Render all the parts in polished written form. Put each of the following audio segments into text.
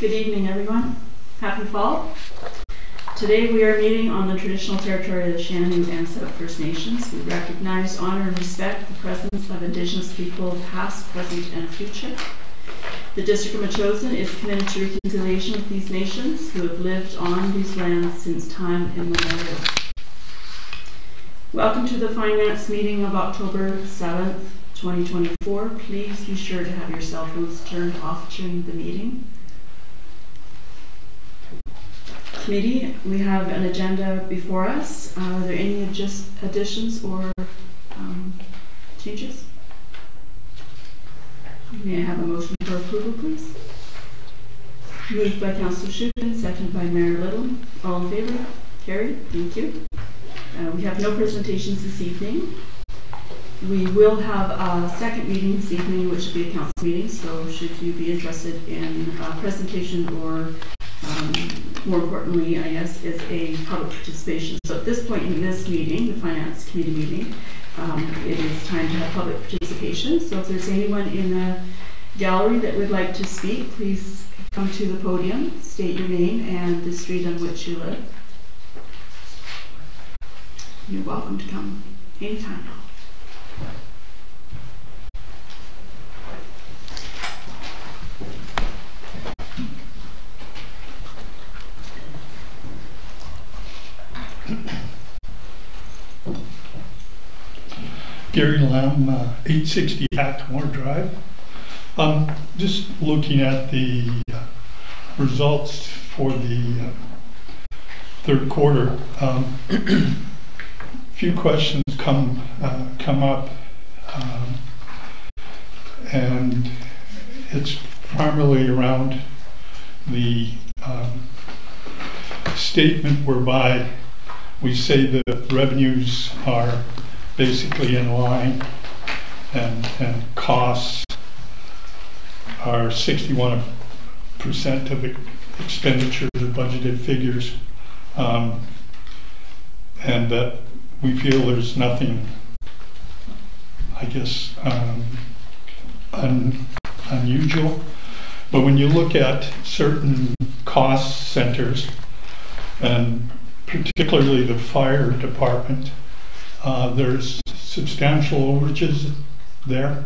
Good evening, everyone. Happy fall. Today we are meeting on the traditional territory of the Shawnee and South First Nations. We recognize, honor, and respect the presence of Indigenous people past, present, and future. The District of Metchosin is committed to reconciliation with these nations who have lived on these lands since time immemorial. Welcome to the Finance meeting of October 7th, 2024. Please be sure to have your cell phones turned off during the meeting. Committee, we have an agenda before us. Are there any additions or changes? May I have a motion for approval, please? Moved by Councillor Schuppen, seconded by Mayor Little. All in favor? Carried. Thank you. We have no presentations this evening. We will have a second meeting this evening, which will be a council meeting, so should you be interested in a presentation or more importantly, I guess, is a public participation. So at this point in this meeting, the Finance Committee meeting, it is time to have public participation. So if there's anyone in the gallery that would like to speak, please come to the podium, state your name and the street on which you live. You're welcome to come anytime. Gary Lamb, 860 Hackmore Drive. Just looking at the results for the third quarter. A few questions come up, and it's primarily around the statement whereby we say that revenues are basically in line and costs are 61% of the expenditures of budgeted figures, and that we feel there's nothing, I guess, unusual. But when you look at certain cost centers, and particularly the fire department, there's substantial overages there,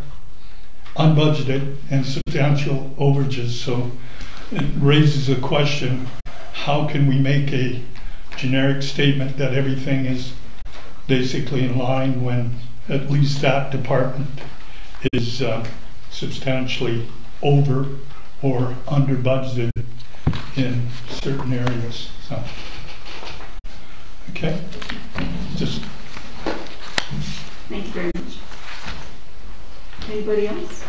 unbudgeted and substantial overages. So it raises a question, how can we make a generic statement that everything is basically in line when at least that department is substantially over or under budgeted in certain areas? So, okay, just. Thank you very much. Anybody else?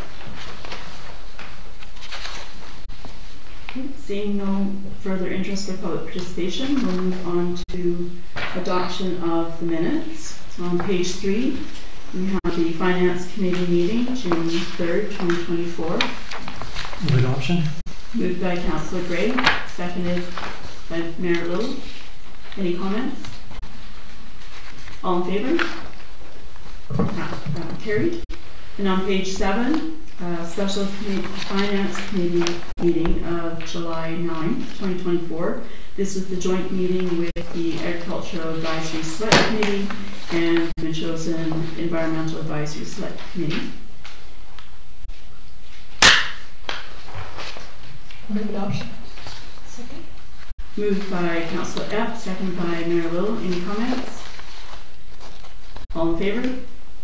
Okay. Seeing no further interest or public participation, we'll move on to adoption of the minutes. So on page 3, we have the Finance Committee meeting, June 3rd, 2024. Move adoption. Moved by Councillor Gray, seconded by Mayor Little. Any comments? All in favor? Carried. And on page 7, Special Finance Committee meeting of July 9th, 2024. This is the joint meeting with the Agricultural Advisory Select Committee and the Metchosin Environmental Advisory Select Committee. Move adoption. Second. Moved by Councillor F, seconded by Mayor Little. Any comments? All in favor?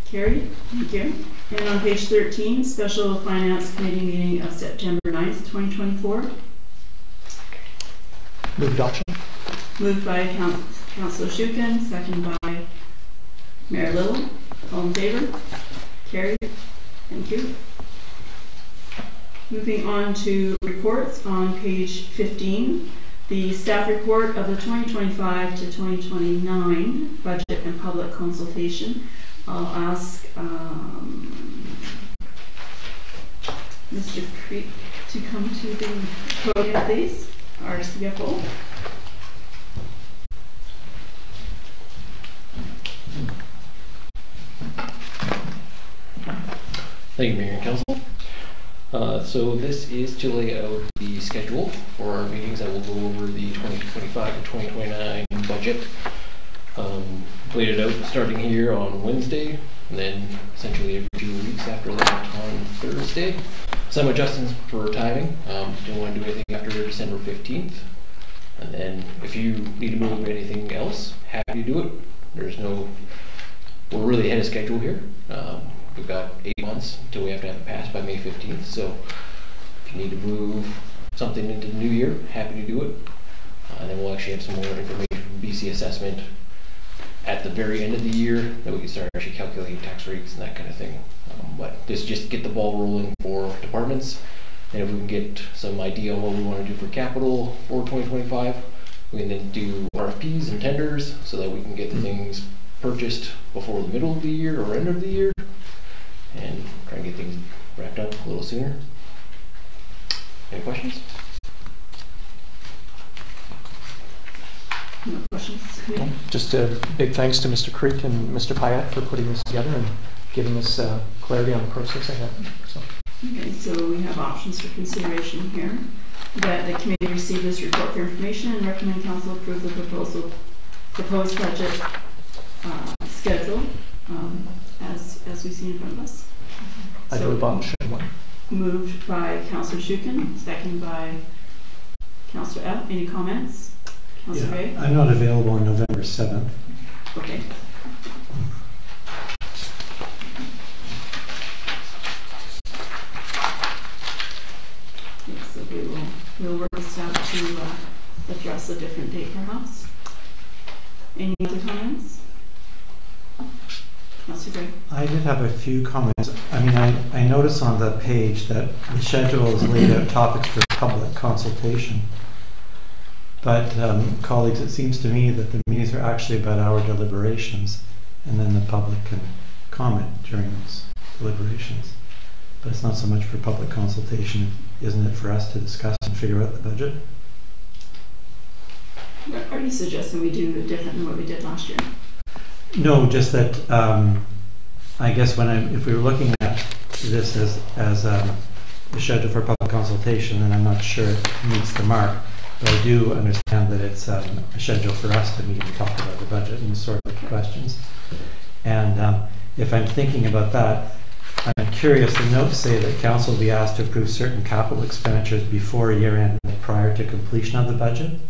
Carried. Thank you. And on page 13, Special Finance Committee meeting of September 9th, 2024. Move adoption. Moved by Councillor Schuppen, seconded by Mayor Little. All in favor? Carried. Thank you. Moving on to reports on page 15. The staff report of the 2025 to 2029 budget and public consultation. I'll ask Mr. Creek to come to the podium, please, our CFO. Thank you, Mayor and Council. So this is to lay out the schedule for our meetings that will go over the 2025 to 2029 budget. Laid it out starting here on Wednesday, and then essentially every 2 weeks after that on Thursday. Some adjustments for timing. Don't want to do anything after December 15th. And then if you need to move anything else, happy to do it. We're really ahead of schedule here. We've got 8 months until we have to have it passed by May 15th. So if you need to move something into the new year, happy to do it. And then we'll actually have some more information from BC assessment at the very end of the year that we can start actually calculating tax rates and that kind of thing. But this just get the ball rolling for departments. And if we can get some idea on what we want to do for capital for 2025, we can then do RFPs and tenders so that we can get the things purchased before the middle of the year or end of the year and try and get things wrapped up a little sooner. Any questions? No questions? Yeah. Just a big thanks to Mr. Creek and Mr. Pyatt for putting this together and giving us clarity on the process ahead. So. Okay, so we have options for consideration here. That the committee receive this report for information and recommend council approve the proposed budget schedule as we see in front of us. I do a option one. Moved by Councillor Shukin, seconded by Councillor F. Any comments? Councillor Ray? I'm not available on November 7th. Okay. So we'll work this out to address a different date perhaps. Any other comments? Councillor Gray? I did have a few comments. I mean, I noticed on the page that the schedule is laid out topics for public consultation. But colleagues, it seems to me that the meetings are actually about our deliberations, and then the public can comment during those deliberations. But it's not so much for public consultation, isn't it, for us to discuss and figure out the budget? Are you suggesting we do it different than what we did last year? No, just that I guess if we were looking at this as a schedule for public consultation, then I'm not sure it meets the mark. But I do understand that it's a schedule for us to meet and talk about the budget and sort of questions. And if I'm thinking about that, I'm curious, the notes say that council will be asked to approve certain capital expenditures before year end prior to completion of the budget.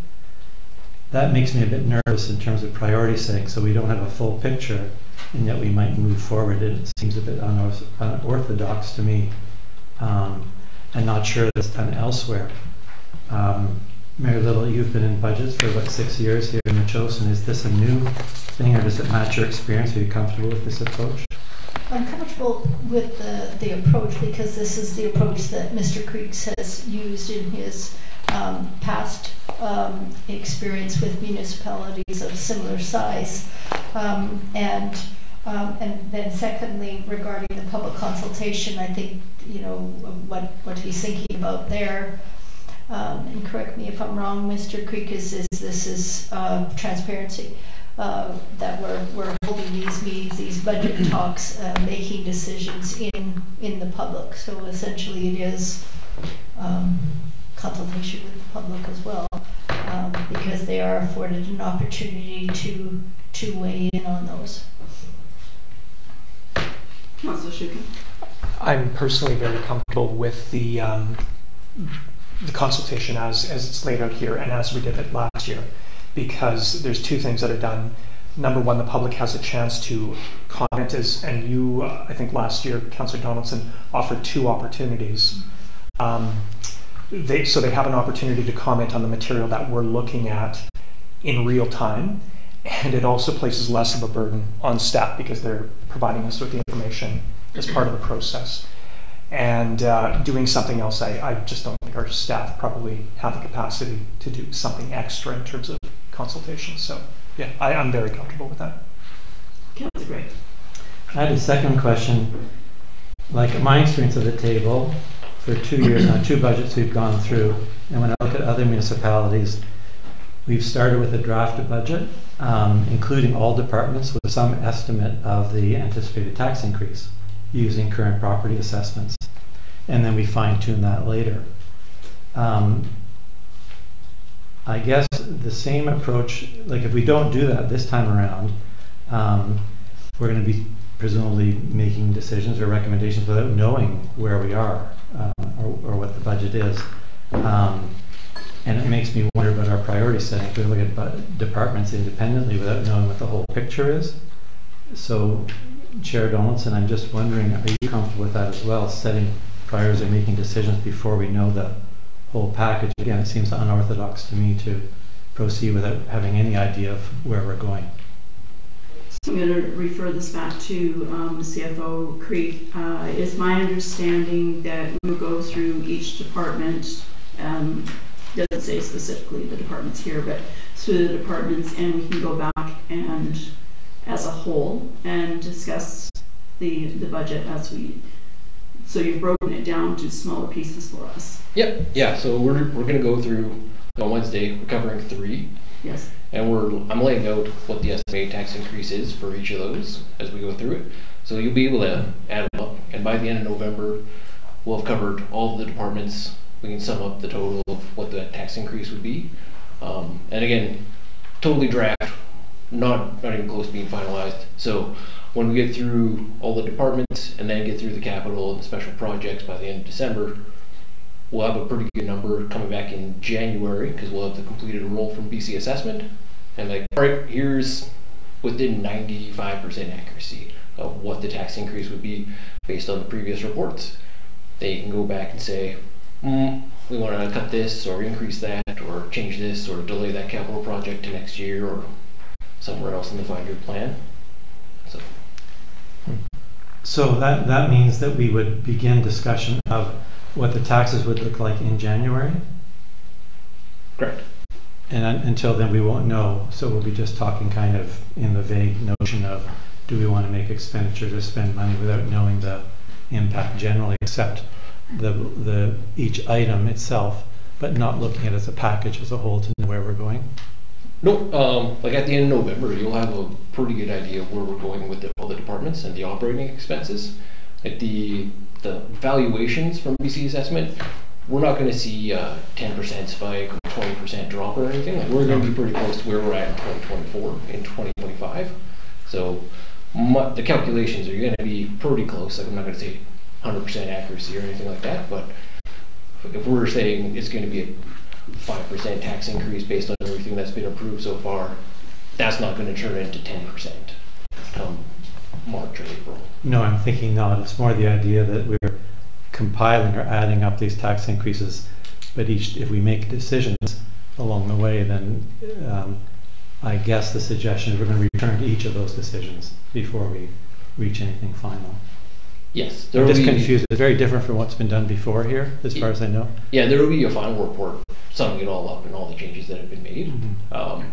That makes me a bit nervous in terms of priority setting, so we don't have a full picture and yet we might move forward. It seems a bit unorthodox to me, and not sure that's done elsewhere. Mary Little, you've been in budgets for about 6 years here in Machosen. Is this a new thing, or does it match your experience? Are you comfortable with this approach? I'm comfortable with the approach because this is the approach that Mr. Creeks has used in his past experience with municipalities of similar size. And then secondly, regarding the public consultation, I think, you know, what he's thinking about there, and correct me if I'm wrong, Mr. Creek, is transparency. That we're holding these meetings, these budget talks, making decisions in the public. So essentially it is consultation with the public as well, because they are afforded an opportunity to weigh in on those. Councillor Shukin? I'm personally very comfortable with the consultation as it's laid out here and as we did it last year, because there's two things that are done. Number one, the public has a chance to comment, and you, I think last year, Councillor Donaldson offered 2 opportunities. So they have an opportunity to comment on the material that we're looking at in real time, and it also places less of a burden on staff because they're providing us with the information as part of the process. And doing something else, I just don't think our staff probably have the capacity to do something extra in terms of consultation. So yeah, I'm very comfortable with that. Councillor Gray? I had a second question. Like my experience of the table, for 2 years now, 2 budgets we've gone through, and when I look at other municipalities, we've started with a drafted budget, including all departments with some estimate of the anticipated tax increase using current property assessments. and then we fine tune that later. I guess the same approach, like if we don't do that this time around, we're going to be presumably making decisions or recommendations without knowing where we are or what the budget is. And it makes me wonder about our priority setting. If we look at departments independently without knowing what the whole picture is. So, Chair Donaldson, I'm just wondering, are you comfortable with that as well, setting priorities and making decisions before we know the whole package? Again, it seems unorthodox to me to proceed without having any idea of where we're going. So I'm going to refer this back to CFO Creek. It's my understanding that we will go through each department, doesn't say specifically the departments here, but through the departments, and we can go back and as a whole and discuss the budget as we, so you've broken it down to smaller pieces for us. Yep, yeah, so we're going to go through on Wednesday, we're covering 3. Yes. And I'm laying out what the estimated tax increase is for each of those as we go through it. So you'll be able to add them up, and by the end of November, we'll have covered all of the departments. We can sum up the total of what the tax increase would be. And again, totally draft, not even close to being finalized. So when we get through all the departments and then get through the capital and the special projects by the end of December, we'll have a pretty good number coming back in January, because we'll have the completed roll from BC assessment. And like, all right, here's within 95% accuracy of what the tax increase would be based on the previous reports. They can go back and say, we want to cut this or increase that or change this or delay that capital project to next year or somewhere else in the 5-year plan. So that means that we would begin discussion of what the taxes would look like in January? Correct. And until then we won't know, so we'll be just talking kind of in the vague notion of, do we want to make expenditures or spend money without knowing the impact generally, except the each item itself, but not looking at it as a package as a whole to know where we're going? No, like at the end of November, you'll have a pretty good idea of where we're going with all the departments and the operating expenses. Like the valuations from BC assessment, we're not going to see a 10% spike or 20% drop or anything. Like we're going to be pretty close to where we're at in 2024 and 2025. So the calculations are going to be pretty close. Like I'm not going to say 100% accuracy or anything like that, but if we're saying it's going to be a 5% tax increase based on everything that's been approved so far, that's not going to turn into 10% come March or April. No, I'm thinking not. It's more the idea that we're compiling or adding up these tax increases, but if we make decisions along the way, then I guess the suggestion is we're going to return to each of those decisions before we reach anything final. Yes. I'm just confused. It's very different from what's been done before here, as far as I know. Yeah, there will be a final report summing it all up and all the changes that have been made.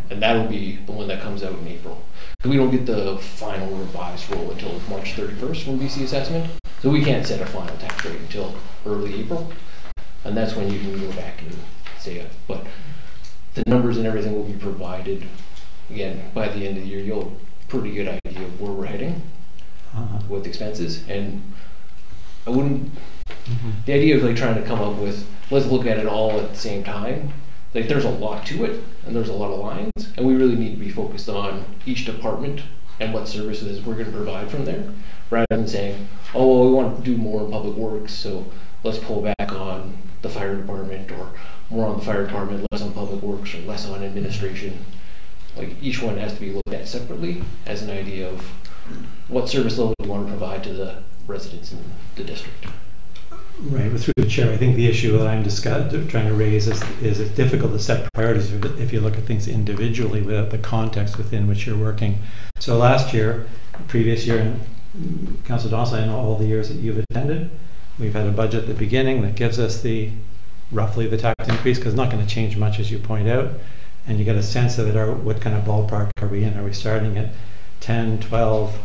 And that'll be the one that comes out in April. We don't get the final revised roll until March 31st from BC assessment. So we can't set a final tax rate until early April. And that's when you can go back and say it. But the numbers and everything will be provided. Again, by the end of the year, you'll have a pretty good idea of where we're heading with expenses. And I wouldn't, the idea of like trying to come up with, let's look at it all at the same time. Like there's a lot to it and there's a lot of lines, and we really need to be focused on each department and what services we're going to provide from there, rather than saying, oh, well, we want to do more in public works, so let's pull back on the fire department, or more on the fire department, less on public works, or less on administration. Like each one has to be looked at separately as an idea of what service level we want to provide to the residents in the district. Right, but through the chair, I think the issue that I'm trying to raise is it's difficult to set priorities if you look at things individually without the context within which you're working. So last year, previous year, and Councillor Donaldson, I know all the years that you've attended, we've had a budget at the beginning that gives us roughly the tax increase, because it's not going to change much, as you point out, and you get a sense of it. What kind of ballpark are we in? Are we starting at 10, 12?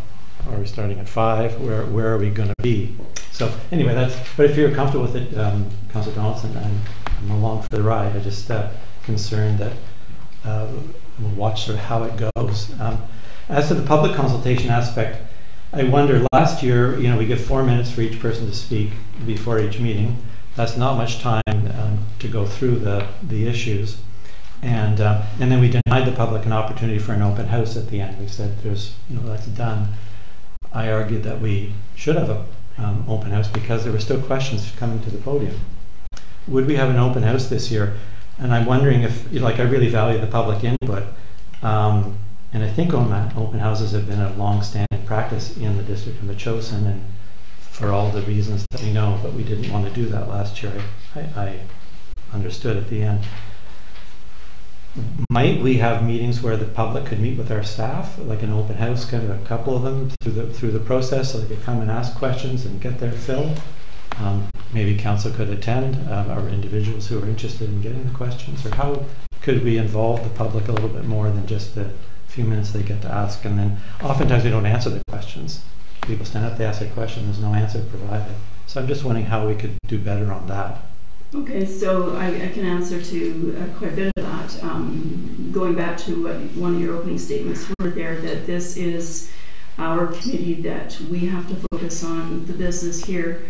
Are we starting at 5? Where are we going to be? So anyway, but if you're comfortable with it, Councillor Donaldson, I'm along for the ride. I'm just concerned that we'll watch sort of how it goes. As to the public consultation aspect, I wonder, last year, you know, we give 4 minutes for each person to speak before each meeting. That's not much time to go through the issues. And then we denied the public an opportunity for an open house at the end. We said, there's, you know, that's done. I argued that we should have an open house because there were still questions coming to the podium. Would we have an open house this year? And I'm wondering if, like, I really value the public input. And I think open houses have been a long-standing practice in the District of Metchosin, and for all the reasons that we know, but we didn't want to do that last year. I understood at the end. Might we have meetings where the public could meet with our staff, like an open house, kind of a couple of them through the process, so they could come and ask questions and get their fill? Maybe council could attend, or individuals who are interested in getting the questions, or how could we involve the public a little bit more than just the few minutes they get to ask? And then oftentimes we don't answer the questions. People stand up, they ask a question, there's no answer provided. So I'm just wondering how we could do better on that. Okay, so I can answer to quite a bit of that. Going back to what one of your opening statements were there, that this is our committee, that we have to focus on the business here,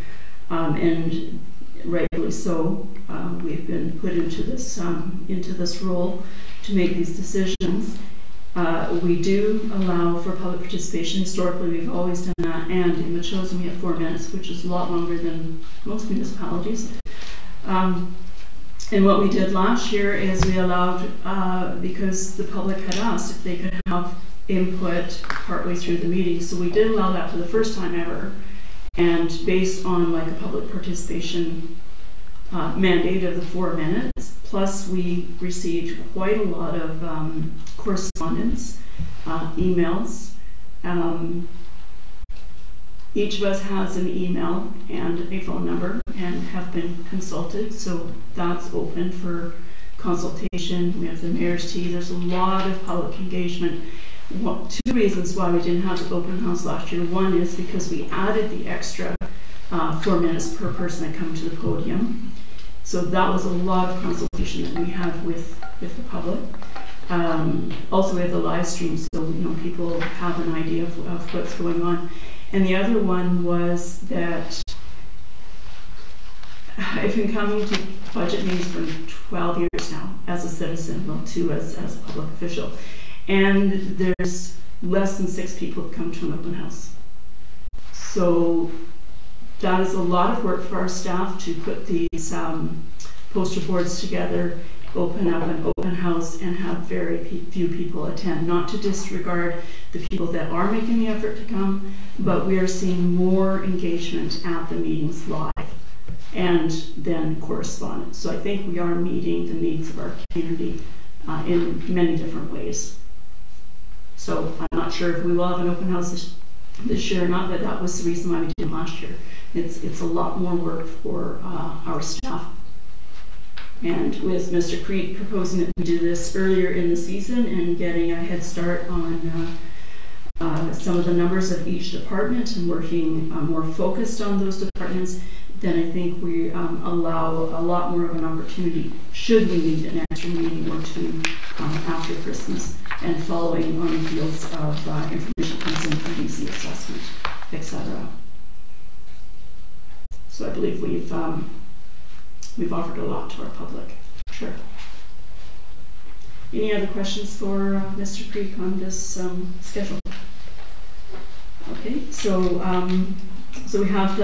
and rightfully so. We've been put into this role to make these decisions. We do allow for public participation. Historically, we've always done that, and in Metchosin we have 4 minutes, which is a lot longer than most municipalities. And what we did last year is we allowed, because the public had asked if they could have input partway through the meeting, so we did allow that for the first time ever, and based on like a public participation mandate of the 4 minutes, plus we received quite a lot of correspondence, emails. Each of us has an email and a phone number and have been consulted, so that's open for consultation. We have the mayor's tea. There's a lot of public engagement. Well, 2 reasons why we didn't have the open house last year. One is because we added the extra 4 minutes per person that come to the podium. So that was a lot of consultation that we have with the public. Also we have the live stream, so you know, people have an idea of what's going on. And the other one was that I've been coming to budget meetings for 12 years now as a citizen, well, 2 as a public official. And there's less than 6 people who come to an open house. So that is a lot of work for our staff to put these poster boards together, open up an open house, and have very few people attend. Not to disregard the people that are making the effort to come, but we are seeing more engagement at the meetings live and then correspondence. So I think we are meeting the needs of our community in many different ways. So I'm not sure if we will have an open house this year or not, but that was the reason why we did it last year. It's a lot more work for our staff. And with Mr. Creek proposing that we do this earlier in the season and getting a head start on some of the numbers of each department and working more focused on those departments, then I think we allow a lot more of an opportunity should we need an extra meeting or 2 after Christmas and following on the heels of information comes in from DC assessment, etc. So I believe we've offered a lot to our public. Sure. Any other questions for Mr. Creek on this schedule? Okay, so we have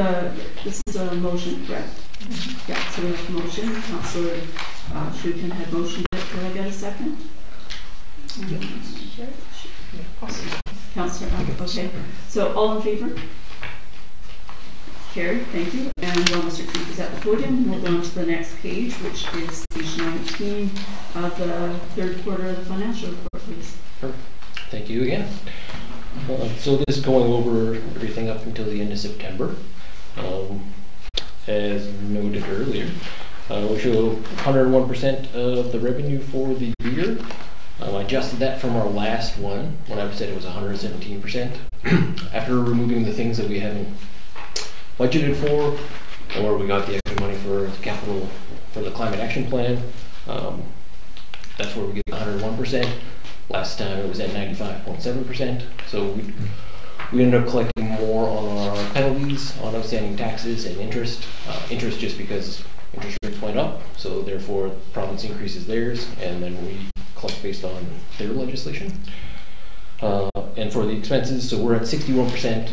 this is a motion, correct? Mm-hmm. Yeah, so we have a motion. Councillor Shukin had motioned it. Could I get a second? Sure. Councillor, okay. So all in favor? Carried, thank you. And while Mr. Creek is at the podium, we'll go on to the next page, which is page 19 of the 3rd quarter of the financial report, please. Perfect. Thank you again. So this is going over everything up until the end of September. As noted earlier, we show 101% of the revenue for the year. I adjusted that from our last one when I said it was 117%. After removing the things that we haven't budgeted for, or we got the extra money for the capital for the climate action plan, that's where we get 101%. Last time it was at 95.7%. So We ended up collecting more on our penalties, on outstanding taxes and interest. Interest just because interest rates went up, so therefore the province increases theirs, and then we collect based on their legislation. And for the expenses, so we're at 61%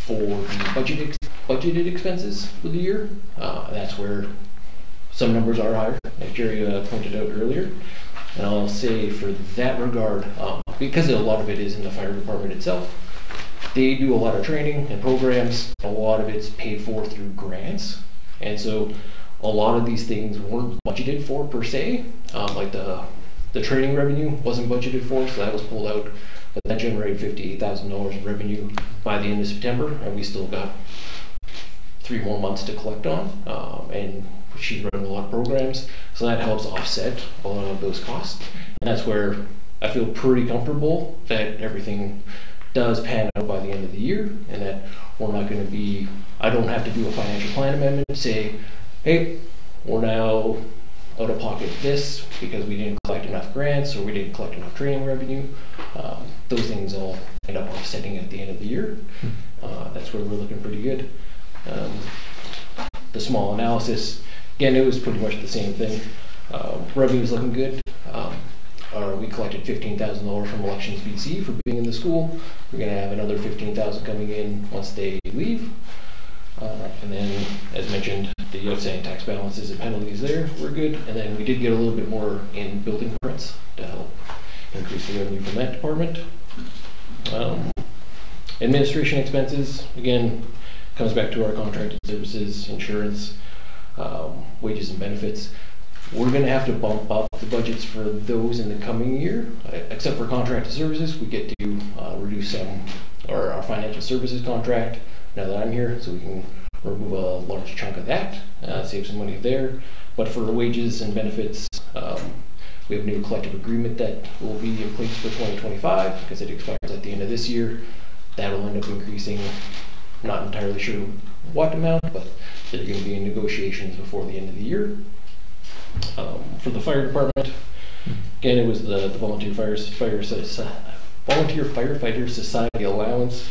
for the budgeted expenses for the year. That's where some numbers are higher, as Jerry pointed out earlier. And I'll say for that regard, because a lot of it is in the fire department itself, they do a lot of training and programs. A lot of it's paid for through grants. And so a lot of these things weren't budgeted for per se. Like the training revenue wasn't budgeted for, so that was pulled out. But that generated $58,000 of revenue by the end of September, and we still got 3 more months to collect on. And she's running a lot of programs, so that helps offset a lot of those costs. And that's where I feel pretty comfortable that everything does pan out by the end of the year, and that we're not going to be, I don't have to do a financial plan amendment to say, hey, we're now out of pocket this because we didn't collect enough grants or we didn't collect enough training revenue. Those things all end up offsetting at the end of the year. That's where we're looking pretty good. The small analysis, again, it was pretty much the same thing. Revenue is looking good. We collected $15,000 from Elections BC for being in the school. We're going to have another $15,000 coming in once they leave. And then, as mentioned, the outstanding tax balances and penalties there were good. And then we did get a little bit more in building permits to help increase the revenue from that department. Administration expenses, again, comes back to our contracted services, insurance, wages and benefits. We're going to have to bump up the budgets for those in the coming year. Except for contracted services, we get to reduce our financial services contract now that I'm here, so we can remove a large chunk of that, save some money there. But for wages and benefits, we have a new collective agreement that will be in place for 2025 because it expires at the end of this year. That'll end up increasing, not entirely sure what amount, but they're going to be in negotiations before the end of the year. For the fire department, again, it was the Volunteer Firefighter Society allowance,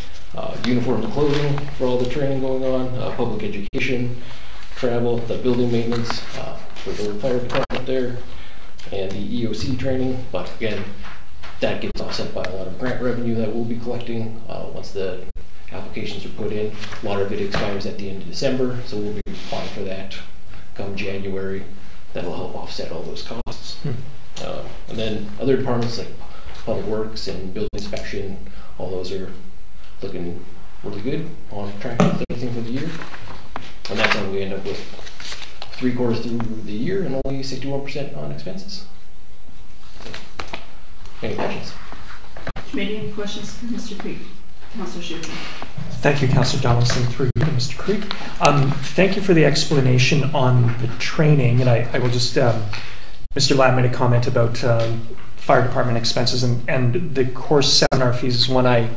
uniform and clothing for all the training going on, public education, travel, the building maintenance for the fire department there, and the EOC training. But again, that gets offset by a lot of grant revenue that we'll be collecting once the applications are put in. A lot of it expires at the end of December, so we'll be applying for that come January. That'll help offset all those costs. And then other departments like Public Works and Building Inspection, all those are looking really good, on track with everything for the year. And that's how we end up with 3/4 through the year and only 61% on expenses. Any questions? Committee, any questions for Mr. Creek? Councillor Shooter. Thank you, Councillor Donaldson, through you to Mr. Creek. Thank you for the explanation on the training, and I will just, Mr. Lamb made a comment about fire department expenses, and the course seminar fees is one I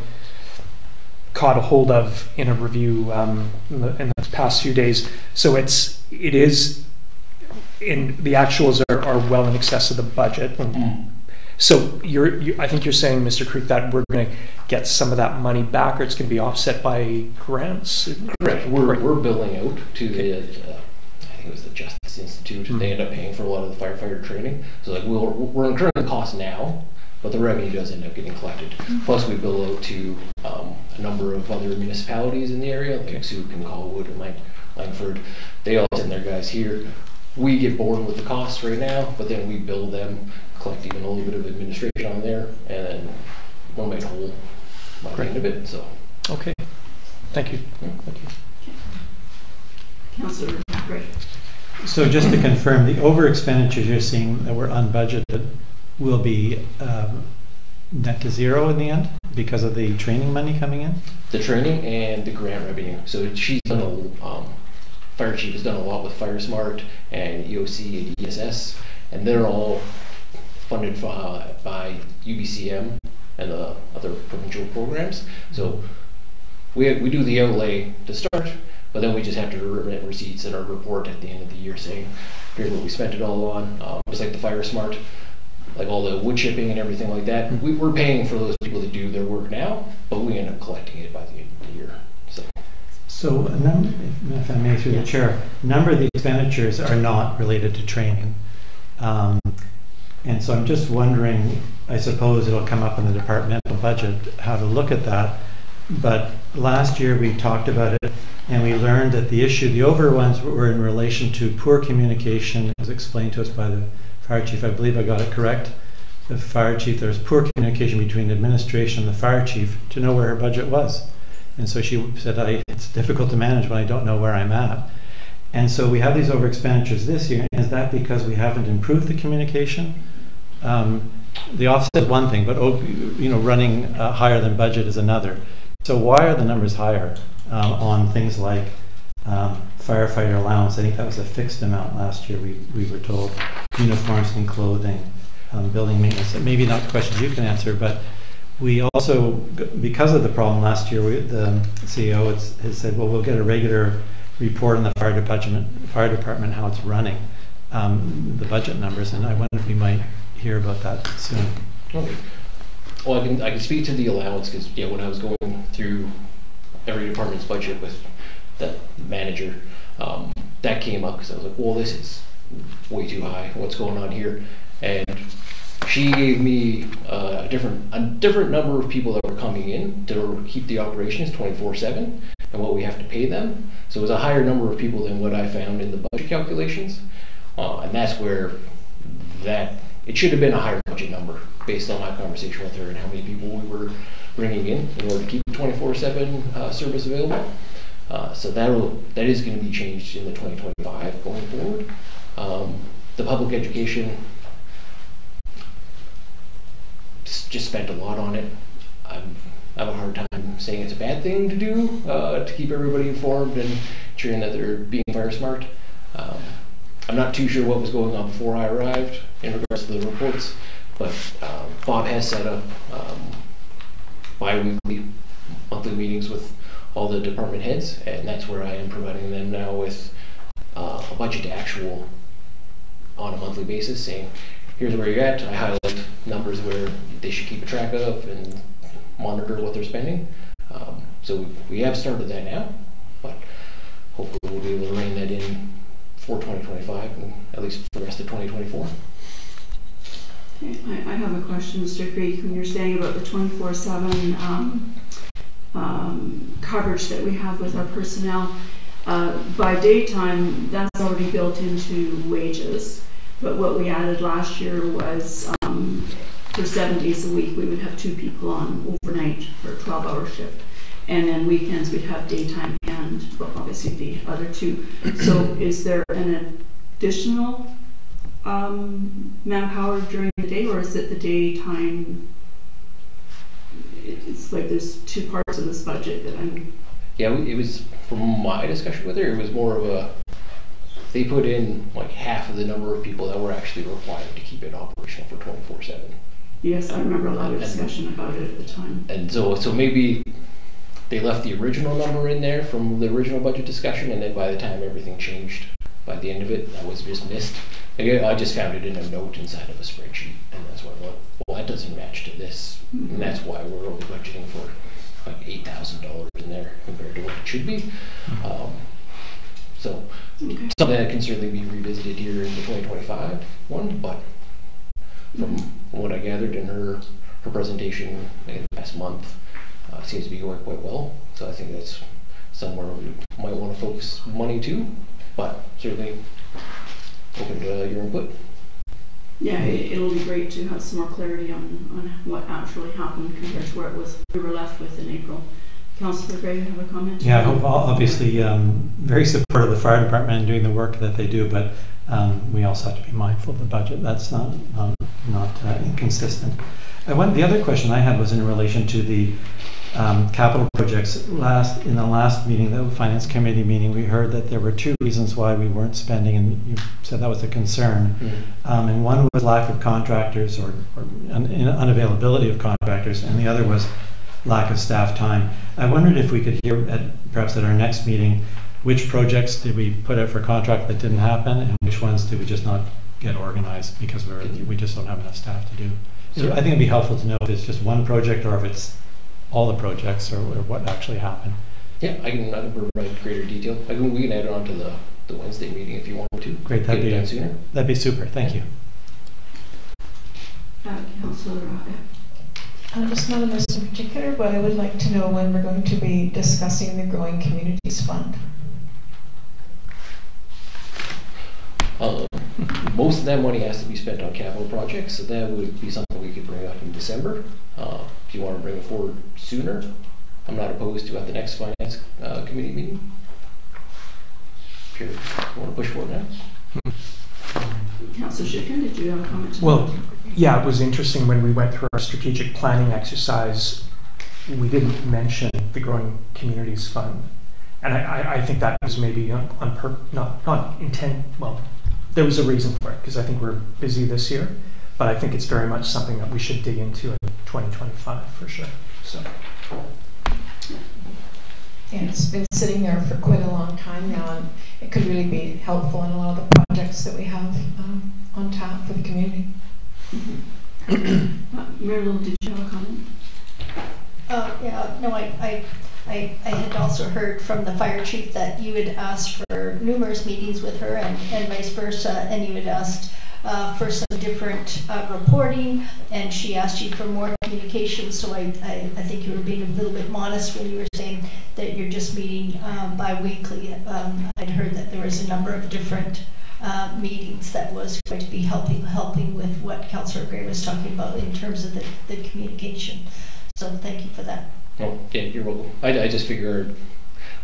caught a hold of in a review in the past few days. So it is, in the actuals are well in excess of the budget. So I think you're saying, Mr. Creek, that we're going to get some of that money back, or it's going to be offset by grants? Correct. We're billing out to the, I think it was the Justice Institute. They end up paying for a lot of the firefighter training. So like we're incurring the cost now, but the revenue does end up getting collected. Plus we bill out to a number of other municipalities in the area, like Souk and Colwood and Langford. They all send their guys here. We get bored with the costs right now, but then we bill them, collect even a little bit of administration on there, and then we're made whole by the end of it. So okay, thank you. Thank you. Councillor Gray. So just to confirm, the over expenditures you're seeing that were unbudgeted will be net to zero in the end because of the training money coming in? The training and the grant revenue. So she's done Fire Chief has done a lot with Fire Smart and EOC and ESS, and they're all funded by UBCM and the other provincial programs. So we do the outlay to start, but then we just have to remit receipts in our report at the end of the year saying, here's what we spent it all on. Just like the Fire Smart, like all the wood chipping and everything like that. We're paying for those people to do their work now, but we end up collecting it by the So, if I may, through the chair, a number of the expenditures are not related to training. And so I'm just wondering, I suppose it'll come up in the departmental budget, how to look at that. But last year we talked about it and we learned that the issue, the over ones were in relation to poor communication, as explained to us by the fire chief. I believe I got it correct. The fire chief, there's poor communication between administration and the fire chief to know where her budget was. And so she said, it's difficult to manage when I don't know where I'm at. And so we have these over expenditures this year. Is that because we haven't improved the communication? The offset is one thing, but running higher than budget is another. So why are the numbers higher on things like firefighter allowance? I think that was a fixed amount last year, we were told. Uniforms and clothing, building maintenance. Maybe not questions you can answer, but we also, because of the problem last year, the CEO has said, well, we'll get a regular report on the fire department how it's running, the budget numbers, and I wonder if we might hear about that soon. Okay. Well, I can speak to the allowance because when I was going through every department's budget with the manager, that came up because I was like, well, this is way too high. What's going on here? And she gave me a different number of people that were coming in to keep the operations 24/7 and what we have to pay them. So it was a higher number of people than what I found in the budget calculations, and that's where it should have been a higher budget number based on my conversation with her and how many people we were bringing in order to keep the 24/7 service available. So that is going to be changed in the 2025 going forward. The public education just spent a lot on it. I have a hard time saying it's a bad thing to do to keep everybody informed and ensuring that they're being fire smart. I'm not too sure what was going on before I arrived in regards to the reports, but Bob has set up bi-weekly, monthly meetings with all the department heads, and that's where I am providing them now with a budget to actual on a monthly basis, saying, here's where you're at. I highlight numbers where they should keep a track of and monitor what they're spending. So we have started that now, but hopefully we'll be able to rein that in for 2025 and at least for the rest of 2024. Okay, I have a question, Mr. Creek. When you're saying about the 24/7 coverage that we have with our personnel, by daytime, that's already built into wages. But what we added last year was for 7 days a week, we would have 2 people on overnight for a 12-hour shift. And then weekends, we'd have daytime and, well, obviously the other 2. So is there an additional manpower during the day, or is it the daytime? It's like there's 2 parts of this budget that I'm... Yeah, it was, from my discussion with her, it was more of a, they put in like half of the number of people that were actually required to keep it operational for 24/7. Yes, I remember a lot of discussion about it at the time. And so maybe they left the original number in there from the original budget discussion, and then by the time everything changed, by the end of it, that was just missed. Again, I just found it in a note inside of a spreadsheet, and that's why I thought, well, that doesn't match to this, and that's why we're over budgeting for like $8,000 in there compared to what it should be. So something that can certainly be revisited here in the 2025 one, but from what I gathered in her presentation in the past month, seems to be going quite well. So I think that's somewhere we might want to focus money to, but certainly open to your input. Yeah, it'll be great to have some more clarity on what actually happened compared to where we were left with in April. Councillor Gray, you have a comment? Yeah, I hope obviously very supportive of the fire department and doing the work that they do, but we also have to be mindful of the budget. That's not inconsistent. The other question I had was in relation to the capital projects. In the last meeting, the Finance Committee meeting, we heard that there were 2 reasons why we weren't spending, and you said that was a concern. And one was lack of contractors or unavailability of contractors, and the other was lack of staff time. I wondered if we could hear, perhaps at our next meeting, which projects did we put out for contract that didn't happen, and which ones did we just not get organized because we just don't have enough staff to do. So I think it'd be helpful to know if it's just one project or if it's all the projects or what actually happened. Yeah, I can provide greater detail. We can add it on to the Wednesday meeting if you want to. Great, Get it done sooner. that'd be super. Thank you. Councillor Just not on this in particular, but I would like to know when we're going to be discussing the Growing Communities Fund. Most of that money has to be spent on capital projects, so that would be something we could bring up in December. If you want to bring it forward sooner, I'm not opposed to at the next finance committee meeting. If you want to push forward now. Councillor Schicken, did you have a comment? Well, yeah, it was interesting when we went through our strategic planning exercise, we didn't mention the Growing Communities Fund. And I think that was maybe not intent, well, there was a reason for it, because I think we're busy this year, but I think it's very much something that we should dig into in 2025 for sure. So. Yeah, it's been sitting there for quite a long time now, and it could really be helpful in a lot of the projects that we have on tap for the community. Mary Lou, did you have a comment? Yeah, no, I had also heard from the fire chief that you had asked for numerous meetings with her and vice versa, and you had asked for some different reporting, and she asked you for more communication. So I think you were being a little bit modest when you were saying that you're just meeting bi-weekly. I'd heard that there was a number of different meetings that was going to be helping with what Councillor Gray was talking about in terms of the communication. So thank you for that. Oh, yeah, you're welcome. I just figured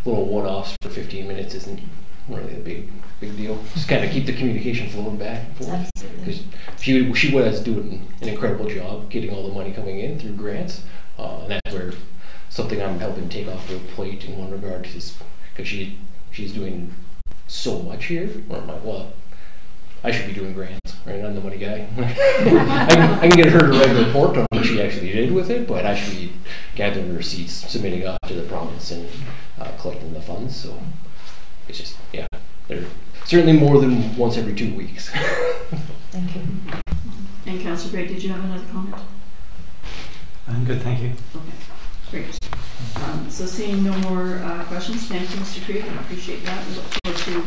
little one-offs for 15 minutes isn't really a big deal. Just kind of keep the communication flowing back and forth. Because she was doing an incredible job getting all the money coming in through grants, and that's where something I'm helping take off her plate in one regard is because she's doing so much here. Or I'm like, well, I should be doing grants, right? I'm the money guy. I can get her to write a report on what she actually did with it, but I should be gathering the receipts, submitting off to the province, and collecting the funds. So it's just, yeah, they're certainly more than once every 2 weeks. Thank you. And Councillor Gray, did you have another comment? I'm good, thank you. Okay, great. So seeing no more questions, thank you, Mr. Creed. I appreciate that. We look forward to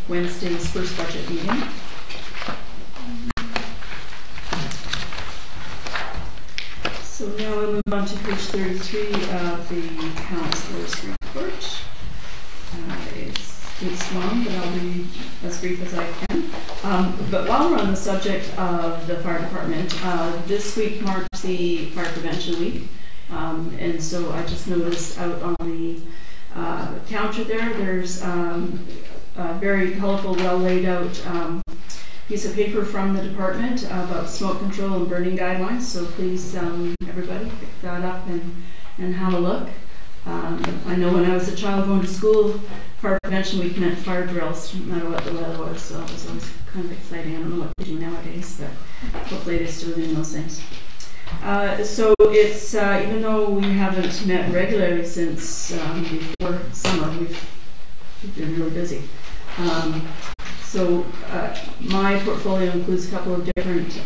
Wednesday's first budget meeting. So now we move on to page 33 of the Councillor's report. It's long, but I'll be as brief as I can. But while we're on the subject of the fire department, this week marks the Fire Prevention Week. And so I just noticed out on the counter there's a very colorful, well laid out piece of paper from the department about smoke control and burning guidelines. So please, everybody, pick that up and have a look. I know when I was a child going to school, Fire Prevention Week meant fire drills, no matter what the weather was. So it was always kind of exciting. I don't know what they do nowadays, but hopefully they're still doing those things. So it's, even though we haven't met regularly since before summer, we've been really busy. So my portfolio includes a couple of different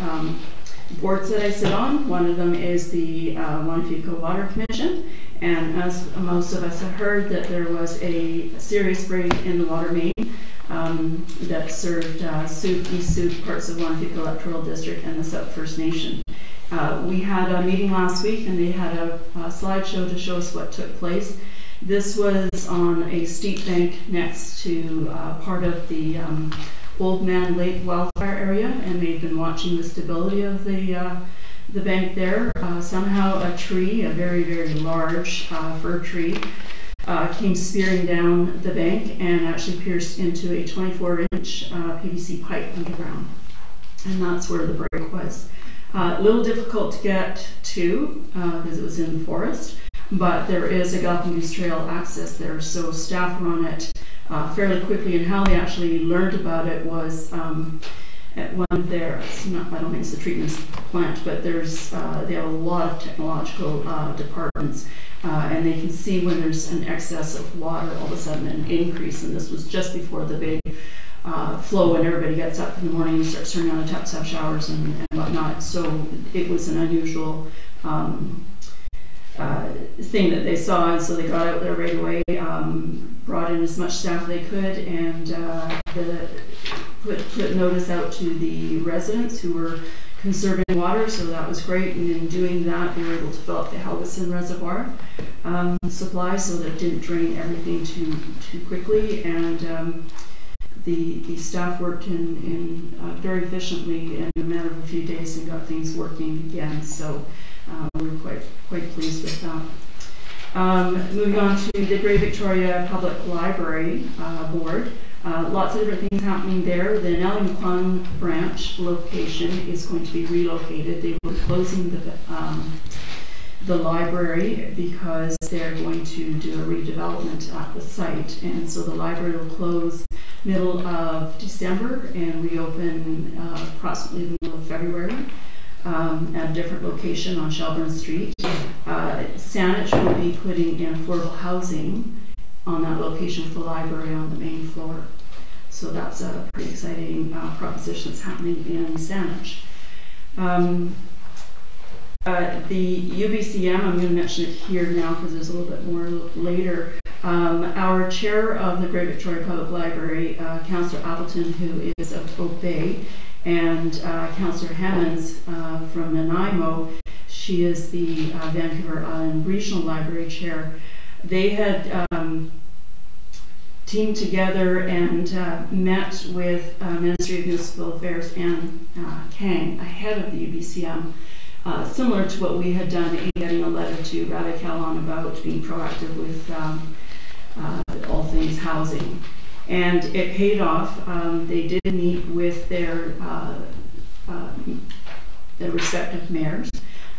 boards that I sit on. One of them is the Montefusco Water Commission, and as most of us have heard, that there was a serious break in the water main that served East Sioux, parts of Montefusco Electoral District, and the South First Nation. We had a meeting last week, and they had a slideshow to show us what took place. This was on a steep bank next to part of the Old Man Lake wildfire area, and they've been watching the stability of the bank there. Somehow a tree, a very, very large fir tree, came spearing down the bank and actually pierced into a 24-inch PVC pipe underground. And that's where the break was. A little difficult to get to because it was in the forest, but there is a Gulf and Goose Trail access there, so staff were on it fairly quickly. And how they actually learned about it was at one of their, I don't think it's the treatment plant, but there's they have a lot of technological departments, and they can see when there's an excess of water, all of a sudden an increase, and this was just before the big flow, and everybody gets up in the morning and starts turning on the taps, have showers and whatnot. So it was an unusual thing that they saw, and so they got out there right away, brought in as much staff they could, and put notice out to the residents who were conserving water, so that was great. And in doing that, they were able to fill up the Helgeson Reservoir supply, so that it didn't drain everything too quickly. And the staff worked in very efficiently in a matter of a few days and got things working again. So we were quite pleased with that. Moving on to the Great Victoria Public Library Board. Lots of different things happening there. The Nellie McClung branch location is going to be relocated. They were closing the library because they're going to do a redevelopment at the site, and so the library will close middle of December and reopen approximately the middle of February at a different location on Shelburne Street. Saanich will be putting in affordable housing on that location with the library on the main floor. So that's a pretty exciting proposition that's happening in Saanich. The UBCM, I'm going to mention it here now because there's a little bit more later. Our chair of the Great Victoria Public Library, Councillor Appleton, who is of Oak Bay, and Councillor Hammonds from Nanaimo, she is the Vancouver Island Regional Library Chair. They had teamed together and met with Ministry of Municipal Affairs and Kang ahead of the UBCM, similar to what we had done in getting a letter to Rabbi Callan about being proactive with all things housing. And it paid off. They did meet with their respective mayors,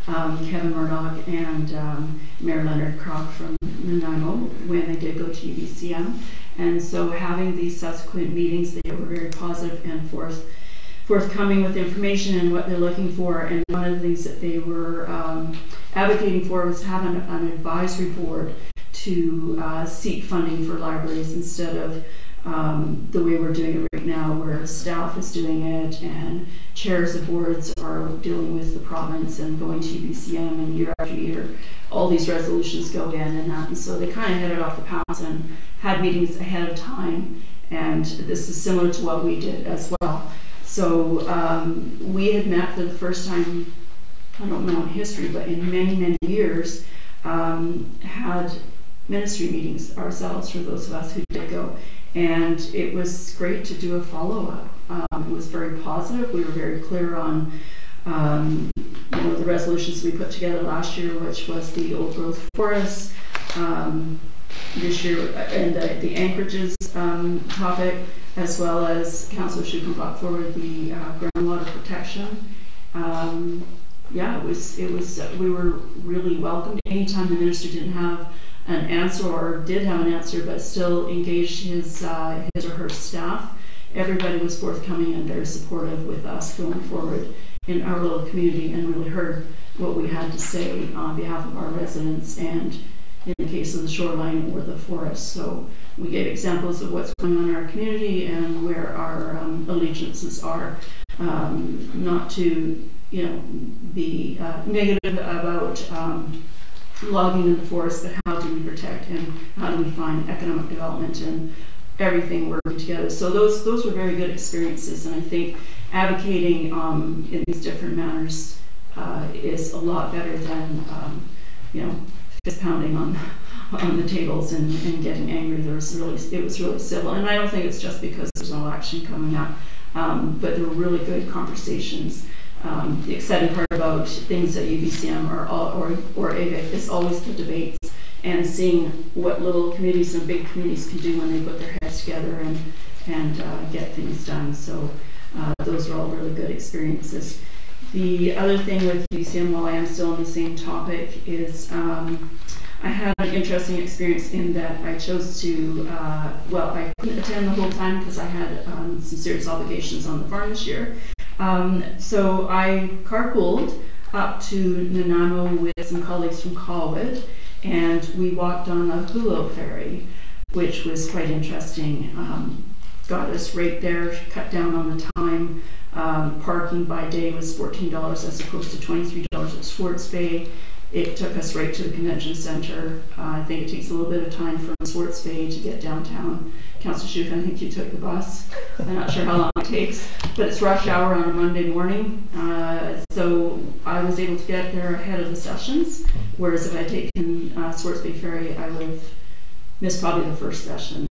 Kevin Murdoch and Mayor Leonard Crock from Nanaimo, when they did go to UBCM. And so having these subsequent meetings, they were very positive and forthcoming with information and what they're looking for. And one of the things that they were advocating for was having an advisory board to seek funding for libraries instead of the way we're doing it right now, where staff is doing it and chairs of boards are dealing with the province and going to UBCM, and year after year all these resolutions go in and that. And so they kind of headed off the path and had meetings ahead of time, and this is similar to what we did as well. So we had met for the first time, I don't know in history, but in many years, had ministry meetings ourselves for those of us who did go. And it was great to do a follow-up. It was very positive. We were very clear on the resolutions we put together last year, which was the old growth forests, this year, and the anchorages topic, as well as Councillor Schuppen brought forward the groundwater protection. Yeah, it was. We were really welcomed. Anytime the minister didn't have an answer, or did have an answer but still engaged his or her staff, everybody was forthcoming and very supportive with us going forward in our little community, and really heard what we had to say on behalf of our residents and in the case of the shoreline or the forest. So we gave examples of what's going on in our community and where our allegiances are, not to be negative about logging in the forest, but how do we protect and how do we find economic development and everything working together. So those were very good experiences, and I think advocating in these different manners is a lot better than fist pounding on the tables and getting angry. It was really civil, and I don't think it's just because there's an election coming up, but there were really good conversations. The exciting part about things at UBCM or AVIC is always the debates and seeing what little communities and big communities can do when they put their heads together and get things done. So those are all really good experiences. The other thing with UBCM, while I am still on the same topic, is I had an interesting experience in that I chose to, I couldn't attend the whole time because I had some serious obligations on the farm this year. So I carpooled up to Nanaimo with some colleagues from Colwood, and we walked on the Hulo ferry, which was quite interesting. Got us right there, cut down on the time. Parking by day was $14 as opposed to $23 at Swartz Bay, it took us right to the convention center. I think it takes a little bit of time from Swartz Bay to get downtown. Councillor Shufin, I think you took the bus. I'm not sure how long it takes, but it's rush hour on a Monday morning. So I was able to get there ahead of the sessions, whereas if I had taken Swartz Bay Ferry, I would have missed probably the first session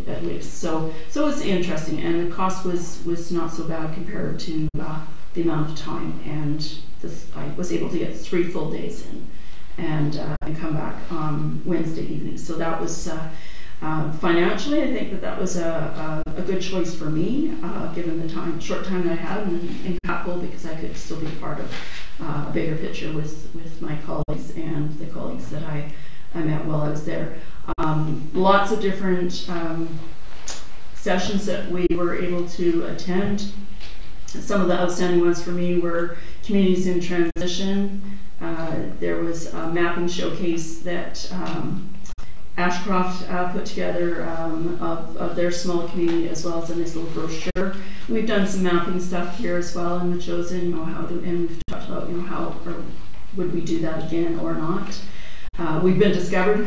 at least. So it's interesting, and the cost was not so bad compared to the amount of time, and I was able to get 3 full days in and come back on Wednesday evening. So that was financially, I think that was a good choice for me, given the short time that I had, and impactful because I could still be part of a bigger picture with my colleagues and the colleagues that I met while I was there. Lots of different sessions that we were able to attend. Some of the outstanding ones for me were communities in transition. There was a mapping showcase that Ashcroft put together of their small community, as well as a nice little brochure. We've done some mapping stuff here as well in the Chosen, and we've talked about how would we do that again or not. We've been discovered.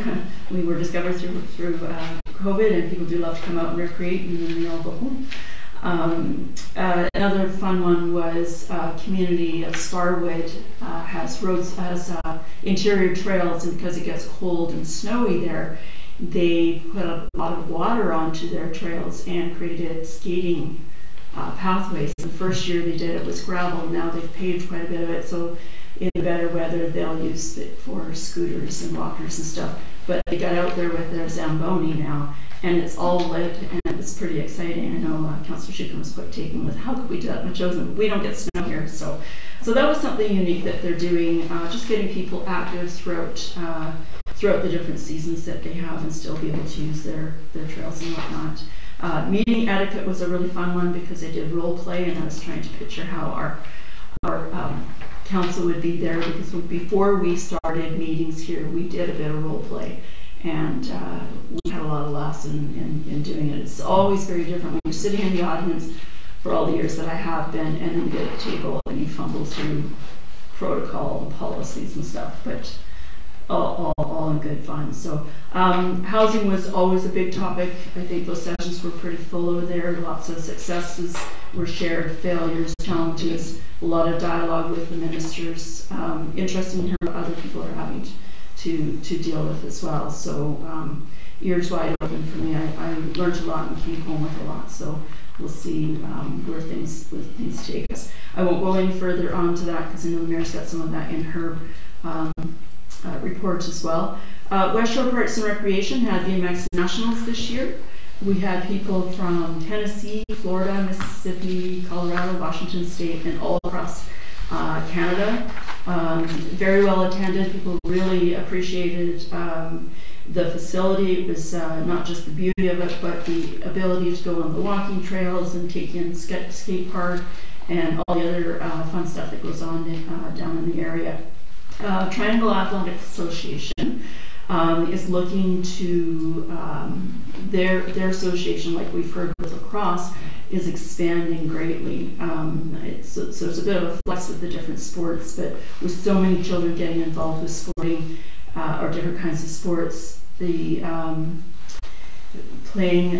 We were discovered through COVID, and people do love to come out and recreate, and then they all go home. Another fun one was community of Sparwood has interior trails, and because it gets cold and snowy there, they put a lot of water onto their trails and created skating pathways. The first year they did it was gravel. Now they've paved quite a bit of it, so in the better weather they'll use it for scooters and walkers and stuff. But they got out there with their Zamboni now, and it's all lit, and it's pretty exciting. I know Councillor Shufin was quite taken with how could we do that in Chosen. We don't get snow here, so that was something unique that they're doing, just getting people active throughout the different seasons that they have, and still be able to use their trails and whatnot. Meeting etiquette was a really fun one because they did role play, and I was trying to picture how our council would be there, because before we started meetings here, we did a bit of role play, and we had a lot of laughs in doing it. It's always very different when you're sitting in the audience for all the years that I have been, and then get at the table and you fumble through protocol and policies and stuff, but all in good fun. So housing was always a big topic. I think those sessions were pretty full over there. Lots of successes were shared, failures, challenges, a lot of dialogue with the ministers. Interesting to hear what other people are having to deal with as well. So ears wide open for me. I learned a lot and came home with a lot. So we'll see where things take us. I won't go any further on to that because I know the mayor's got some of that in her report as well. West Shore Parks and Recreation had BMX Nationals this year. We had people from Tennessee, Florida, Mississippi, Colorado, Washington State, and all across Canada. Very well attended. People really appreciated the facility. It was not just the beauty of it, but the ability to go on the walking trails and take in skate park and all the other fun stuff that goes on down in the area. Triangle Athletic Association is looking to their association, like we've heard with lacrosse, is expanding greatly. So there's a bit of a flex with the different sports, but with so many children getting involved with sporting or different kinds of sports, the playing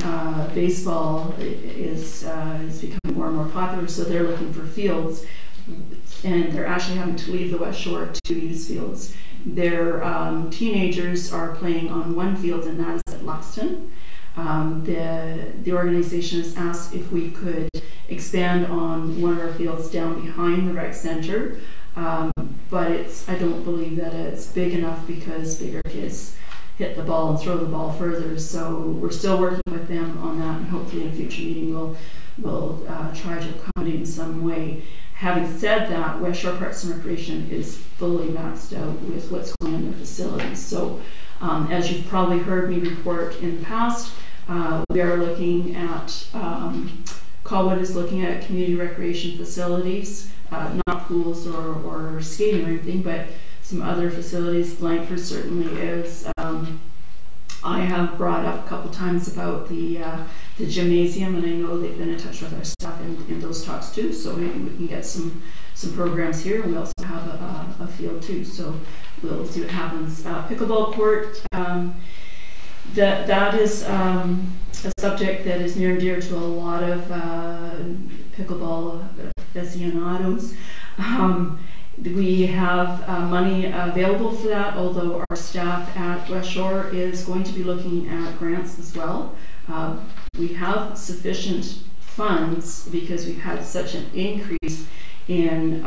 baseball is becoming more and more popular. So they're looking for fields, and they're actually having to leave the West Shore to use fields. Their teenagers are playing on one field, and that is at Luxton. The organization has asked if we could expand on one of our fields down behind the rec center, but I don't believe that it's big enough because bigger kids hit the ball and throw the ball further. So we're still working with them on that, and hopefully in a future meeting we'll try to accommodate in some way. Having said that, West Shore Parks and Recreation is fully maxed out with what's going on in their facilities. So as you've probably heard me report in the past, we are looking at, Colwood is looking at community recreation facilities, not pools or skating or anything, but some other facilities. Blankford certainly is. I have brought up a couple times about the gymnasium, and I know they've been in touch with our staff in those talks too, so maybe we can get some programs here, and we also have a field too. So we'll see what happens. Pickleball court, that is a subject that is near and dear to a lot of pickleball aficionados. We have money available for that, although our staff at West Shore is going to be looking at grants as well. We have sufficient funds because we've had such an increase in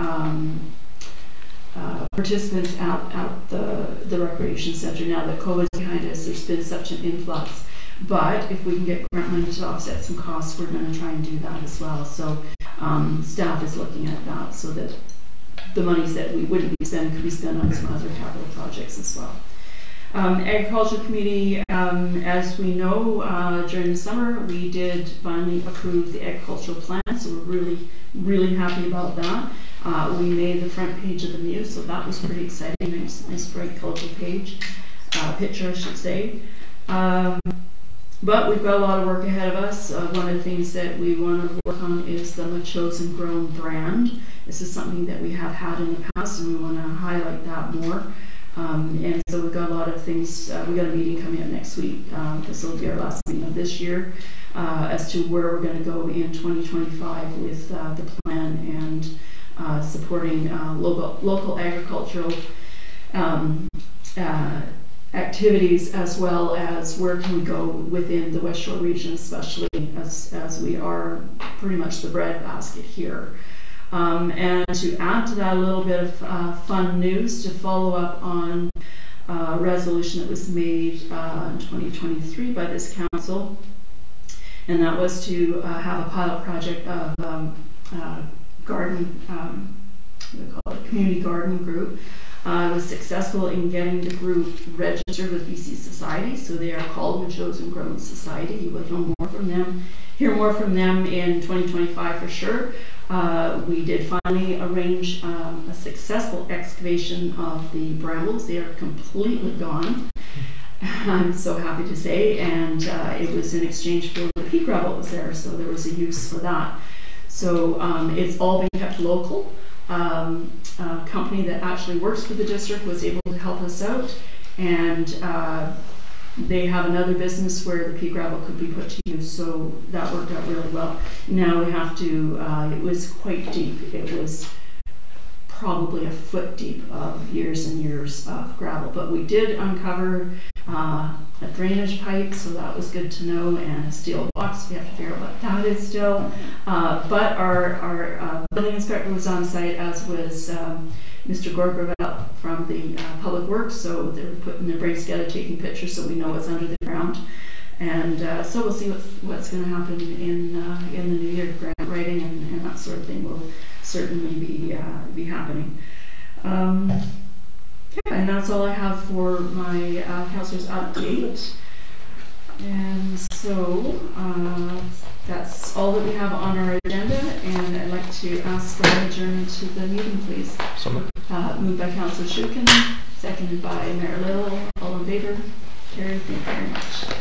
participants at the recreation center. Now that COVID's behind us, there's been such an influx. But if we can get grant money to offset some costs, we're going to try and do that as well. So staff is looking at that so that the monies that we wouldn't be spending could be spent on some other capital projects as well. Agriculture Committee, as we know, during the summer we did finally approve the agricultural plan, so we're really happy about that. We made the front page of the MEASC, so that was pretty exciting. Nice bright colorful page, picture I should say. But we've got a lot of work ahead of us. One of the things that we want to work on is the Chosen Grown brand. This is something that we have had in the past and we want to highlight that more. And so we've got a lot of things. We got a meeting coming up next week. This will be our last meeting of this year as to where we're going to go in 2025 with the plan and supporting local agricultural activities, as well as where can we go within the West Shore region, especially as we are pretty much the breadbasket here. And to add to that, a little bit of fun news to follow up on a resolution that was made in 2023 by this council, and that was to have a pilot project of garden, we call it a community garden group. Was successful in getting the group registered with BC Society, so they are called the Chosen Grown Society. You will hear more from them in 2025 for sure. We did finally arrange a successful excavation of the brambles. They are completely gone, I'm so happy to say, and it was in exchange for the pea gravel that was there, so there was a use for that. So it's all being kept local. A company that actually works for the district was able to help us out, and they have another business where the pea gravel could be put to use, so that worked out really well. Now we have to, it was quite deep. It was probably a foot deep of years and years of gravel, but we did uncover a drainage pipe, so that was good to know, and a steel box. We have to figure out what that is still. But our building inspector was on site, as was Mr. Gorgravel from the Public Works, so they're putting their brains together, taking pictures so we know what's under the ground. And so we'll see what's going to happen in the new year. Grant writing and that sort of thing will certainly be happening. Yeah, and that's all I have for my councillor's update. And so that's all that we have on our agenda, and I'd like to ask for an adjournment to the meeting, please. Moved by Councillor Shukin, seconded by Mayor Little. All in favor? Carried. Thank you very much.